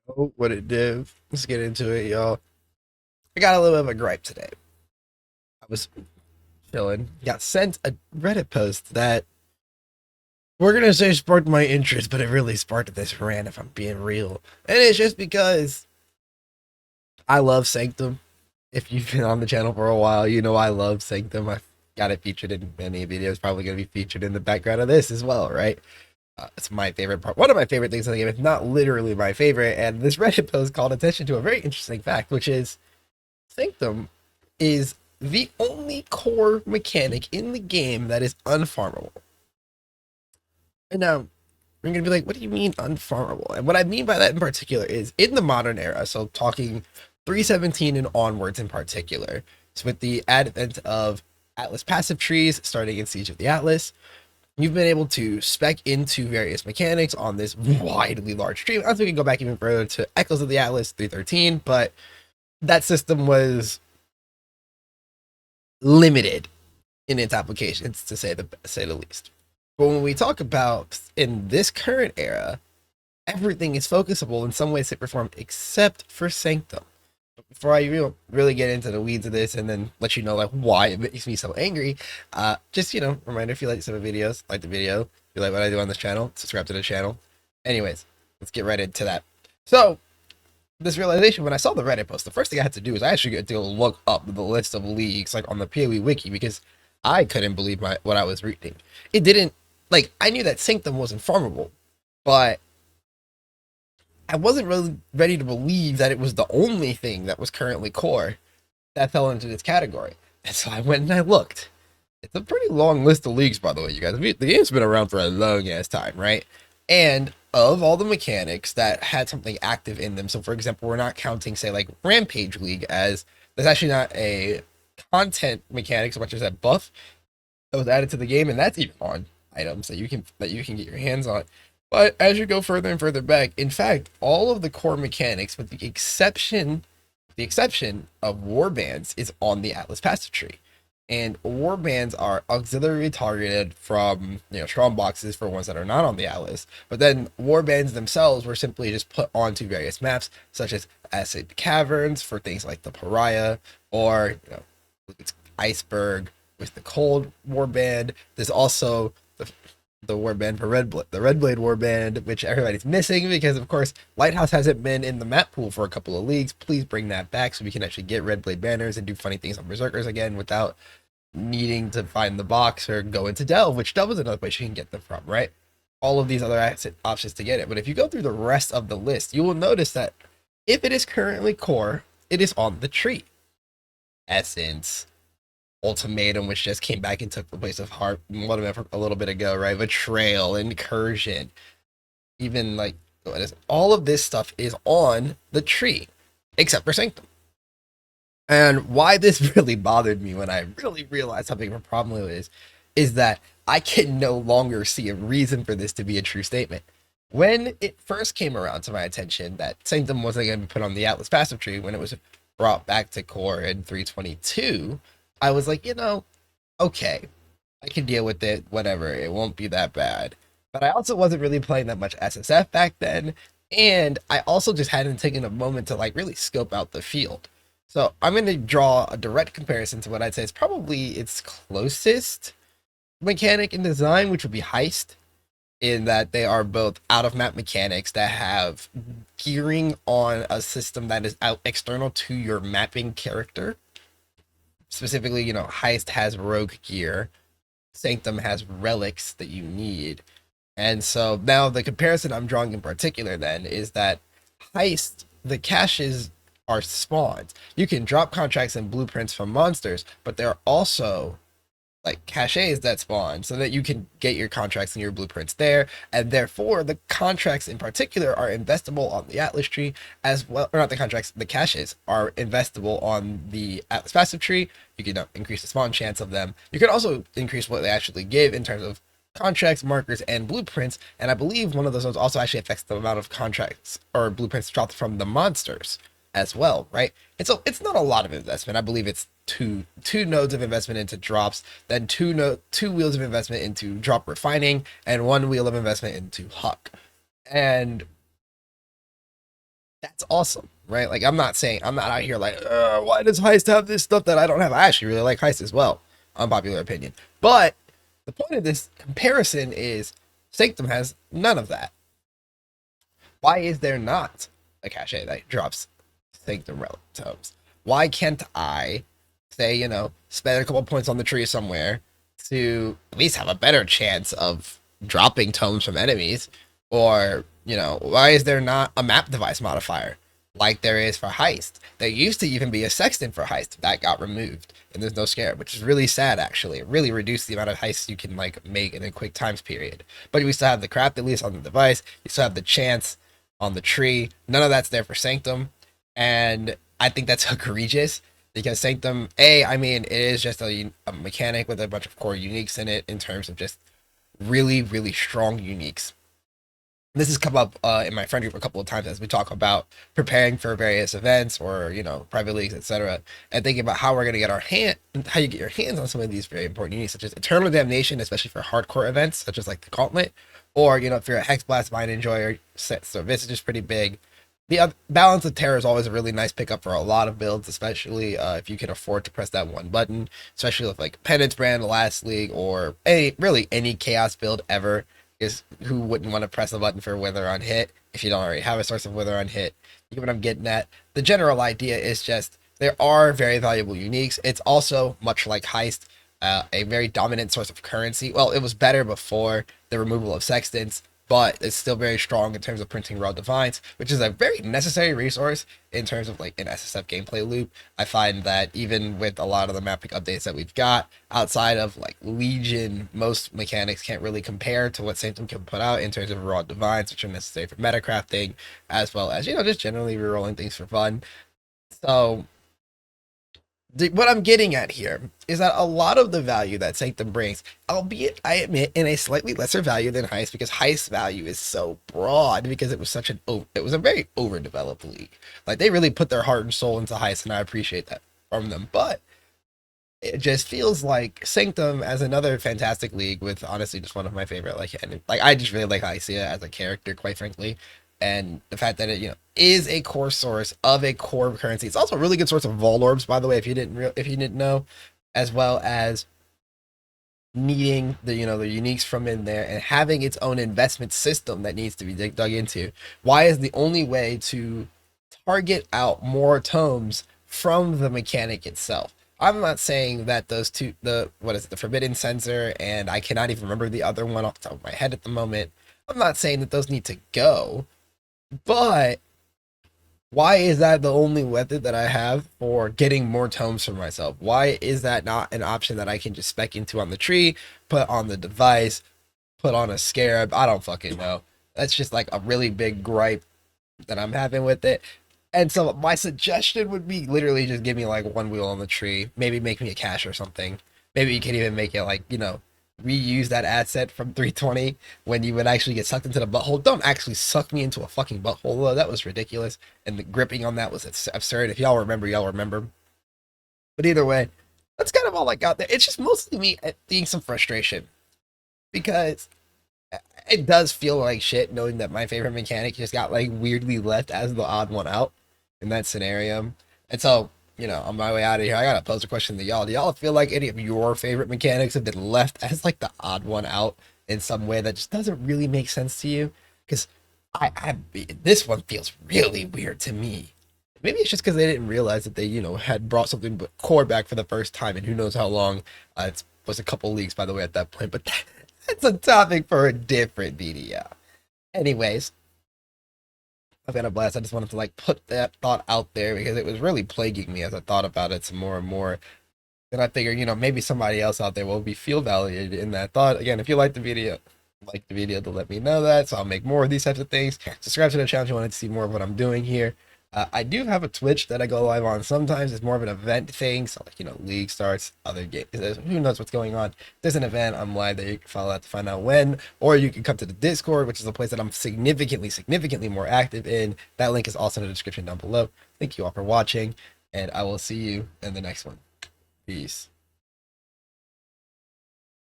Oh, what it did. Let's get into it, y'all. I got a little bit of a gripe today. I was chilling, got sent a Reddit post that we're gonna say sparked my interest, but it really sparked this rant if I'm being real. And it's just because I love Sanctum. If you've been on the channel for a while, you know I love Sanctum. I've got it featured in many videos, probably gonna be featured in the background of this as well, right? It's my favorite part. One of my favorite things in the game, if not literally my favorite. And this Reddit post called attention to a very interesting fact, which is Sanctum is the only core mechanic in the game that is unfarmable. And now you're gonna be like, what do you mean unfarmable? And what I mean by that in particular is in the modern era, so talking 317 and onwards in particular, so with the advent of Atlas passive trees starting in Siege of the Atlas, you've been able to spec into various mechanics on this widely large tree. As we can go back even further to Echoes of the Atlas 313, but that system was limited in its applications, to say the least. But when we talk about in this current era, everything is focusable in some way, shape, or form, except for Sanctum. But before I really get into the weeds of this and then let you know like why it makes me so angry, just reminder, if you like some of the videos, like the video, if you like what I do on this channel, subscribe to the channel. Anyways, let's get right into that. So this realization, when I saw the Reddit post, the first thing I had to do is I actually had to look up the list of leagues like on the PoE wiki, because I couldn't believe what I was reading. It didn't, like, I knew that Sanctum wasn't farmable, but I wasn't really ready to believe that it was the only thing that was currently core that fell into this category. And so I went and I looked. It's a pretty long list of leagues, by the way, you guys. The game's been around for a long ass time, right? And of all the mechanics that had something active in them, so for example, we're not counting, say, like Rampage League, as there's actually not a content mechanic so much as that buff that was added to the game, and that's even on items that you can get your hands on. But as you go further and further back, in fact, all of the core mechanics, with the exception of warbands, is on the Atlas passive tree. And warbands are auxiliary targeted from strong boxes for ones that are not on the Atlas. But then warbands themselves were simply just put onto various maps, such as Acid Caverns for things like the Pariah, or it's Iceberg with the Cold warband. There's also the warband for the Red Blade warband, which everybody's missing because, of course, Lighthouse hasn't been in the map pool for a couple of leagues. Please bring that back so we can actually get Red Blade banners and do funny things on Berserkers again without needing to find the box or go into Delve, which Delve is another place you can get them from, right? All of these other options to get it. But if you go through the rest of the list, you will notice that if it is currently core, it is on the tree. Essence, Ultimatum, which just came back and took the place of Heart a little bit ago, right? Betrayal, Incursion, even like all of this stuff is on the tree, except for Sanctum. And why this really bothered me when I really realized how big of a problem it is that I can no longer see a reason for this to be a true statement. When it first came around to my attention that Sanctum wasn't going to be put on the Atlas passive tree, when it was brought back to core in 322, I was like, okay, I can deal with it, whatever, it won't be that bad. But I also wasn't really playing that much SSF back then, and I also just hadn't taken a moment to like really scope out the field. So I'm going to draw a direct comparison to what I'd say is probably its closest mechanic in design, which would be Heist, in that they are both out of map mechanics that have gearing on a system that is out external to your mapping character. Specifically, Heist has rogue gear, Sanctum has relics that you need. And so now the comparison I'm drawing in particular then is that Heist, the caches are spawns. You can drop contracts and blueprints from monsters, but there are also like caches that spawn so that you can get your contracts and your blueprints there, and therefore the contracts in particular are investable on the Atlas tree as well, or not the contracts, the caches are investable on the Atlas passive tree. You can increase the spawn chance of them. You can also increase what they actually give in terms of contracts, markers, and blueprints, and I believe one of those also actually affects the amount of contracts or blueprints dropped from the monsters as well, right? And so it's not a lot of investment. I believe it's two nodes of investment into drops, then two wheels of investment into drop refining, and one wheel of investment into huck. And That's awesome, right? Like I'm not out here like, why does Heist have this stuff that I don't have? I actually really like Heist as well, unpopular opinion. But the point of this comparison is Sanctum has none of that. Why is there not a cachet that drops Sanctum relic tomes? Why can't I say, spend a couple points on the tree somewhere to at least have a better chance of dropping tomes from enemies? Or, why is there not a map device modifier like there is for Heist? There used to even be a sextant for Heist that got removed, and there's no scarab, which is really sad actually. It really reduced the amount of heists you can like make in a quick times period. But we still have the craft at least on the device. You still have the chance on the tree. None of that's there for Sanctum, and I think that's egregious because Sanctum, I mean, it is just a mechanic with a bunch of core uniques in it in terms of just really, really strong uniques. This has come up in my friend group a couple of times as we talk about preparing for various events or private leagues, etc., and thinking about how we're going to get how you get your hands on some of these very important uniques, such as Eternal Damnation, especially for hardcore events such as like the Gauntlet, or if you're a Hex Blast Mind Enjoyer, so this is just pretty big. The Balance of Terror is always a really nice pickup for a lot of builds, especially if you can afford to press that one button, especially with like Penance Brand, Last League, or any Chaos build ever. Is who wouldn't want to press a button for Wither on hit if you don't already have a source of Wither on hit? You get what I'm getting at? The general idea is just there are very valuable uniques. It's also, much like Heist, a very dominant source of currency. Well, it was better before the removal of Sextants, but it's still very strong in terms of printing raw divines, which is a very necessary resource in terms of like an SSF gameplay loop. I find that even with a lot of the mapping updates that we've got outside of like Legion, most mechanics can't really compare to what Sanctum can put out in terms of raw divines, which are necessary for metacrafting, as well as just generally rerolling things for fun. So what I'm getting at here is that a lot of the value that Sanctum brings, albeit I admit in a slightly lesser value than Heist, because Heist value is so broad because it was it was a very overdeveloped league. Like they really put their heart and soul into Heist, and I appreciate that from them. But it just feels like Sanctum as another fantastic league with honestly just one of my favorite like I just really like Isia as a character, quite frankly, and the fact that it is a core source of a core currency. It's also a really good source of Vol Orbs, by the way, if you didn't know, as well as needing the the uniques from in there and having its own investment system that needs to be dug into. Why is the only way to target out more tomes from the mechanic itself? I'm not saying that those two, the Forbidden Censor, and I cannot even remember the other one off the top of my head at the moment. I'm not saying that those need to go, but why is that the only method that I have for getting more tomes for myself? Why is that not an option that I can just spec into on the tree, put on the device, put on a scarab? I don't fucking know. That's just like a really big gripe that I'm having with it. And so my suggestion would be literally just give me like one wheel on the tree, maybe make me a cache or something. Maybe you can even make it like, reuse that asset from 320 when you would actually get sucked into the butthole. Don't actually suck me into a fucking butthole though. That was ridiculous. And the gripping on that was absurd. If y'all remember, y'all remember. But either way, that's kind of all I got there. It's just mostly me seeing some frustration because it does feel like shit knowing that my favorite mechanic just got like weirdly left as the odd one out in that scenario. And so, on my way out of here, I gotta pose a question to y'all. Do y'all feel like any of your favorite mechanics have been left as like the odd one out in some way that just doesn't really make sense to you? Because this one feels really weird to me. Maybe it's just because they didn't realize that they, had brought something but core back for the first time, and who knows how long. It was a couple leagues, by the way, at that point. But that's a topic for a different video. Anyways, I've got a blast. I just wanted to like put that thought out there because it was really plaguing me as I thought about it some more and more. Then I figured, maybe somebody else out there will feel validated in that thought. Again, if you like the video to let me know that, so I'll make more of these types of things. Subscribe to the channel if you wanted to see more of what I'm doing here. I do have a Twitch that I go live on sometimes. It's more of an event thing, so like league starts, other games. Who knows what's going on? If there's an event, I'm live there. You can follow that to find out when, or you can come to the Discord, which is a place that I'm significantly more active in. That link is also in the description down below. Thank you all for watching, and I will see you in the next one. Peace.